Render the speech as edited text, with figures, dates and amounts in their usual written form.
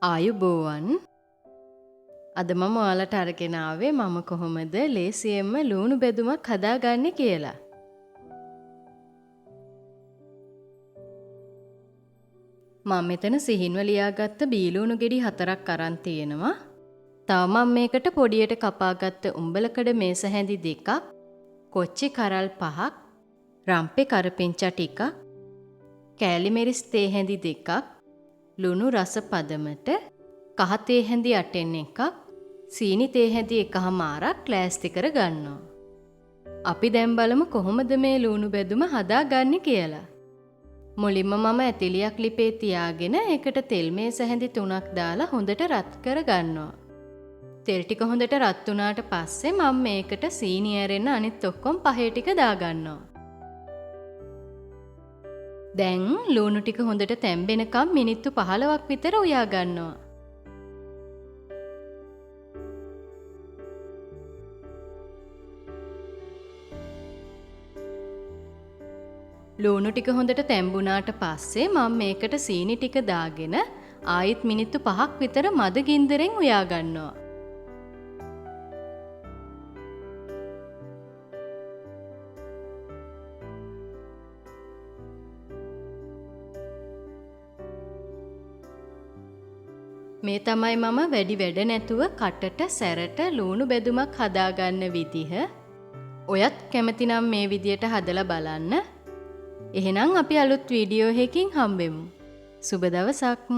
ආයුබෝවන් අද මම ඔයාලට අරගෙන ආවේ මම කොහොමද ලේසියෙන්ම ලුණු බෙදුමක් හදාගන්නේ කියලා. මම මෙතන සිහින්ව ලියාගත්ත බීලුණු ගෙඩි 4ක් අරන් තියෙනවා. තව මම මේකට පොඩියට කපාගත්ත උඹලකඩ මේස හැඳි 2ක්, කොච්චි කරල් 5ක්, රම්පේ කරපිංචා ටිකක්, කෑලි මෙරිස් තේ හැඳි 2ක්, ලුණු රස පදමට කහ තේ හැඳි 8න් එකක්, සීනි තේ හැඳි 1මාරක් ලෑස්ති කර ගන්නවා. අපි දැන් බලමු කොහොමද මේ ලුණු බෙදුම හදාගන්නේ කියලා. මුලින්ම මම ඇතිලියක් ලිපේ තියාගෙන ඒකට තෙල් මේස හැඳි 3ක් දාලා හොඳට රත් කර ගන්නවා. තෙල් ටික හොඳට රත් වුණාට පස්සේ මම මේකට සීනි ඇරෙන්න අනිත් ඔක්කොම පහේ ටික දාගන්නවා. දැන් ලුණු ටික හොඳට තැම්බෙනකම් මිනිත්තු 15ක් විතර උයා ගන්නවා. ලුණු ටික හොඳට තැම්බුණාට පස්සේ මම මේකට සීනි ටික දාගෙන ආයෙත් මිනිත්තු 5ක් විතර මද ගින්දරෙන් උයා ගන්නවා. මේ තමයි මම වැඩි වැඩ නැතුව කටට සැරට ලුණු බෙදුමක් හදාගන්න විදිහ. ඔයත් කැමති නම් මේ විදියට හදලා බලන්න. එහෙනම් අපි අලුත් වීඩියෝ එකකින් හම්බෙමු. සුබ දවසක්.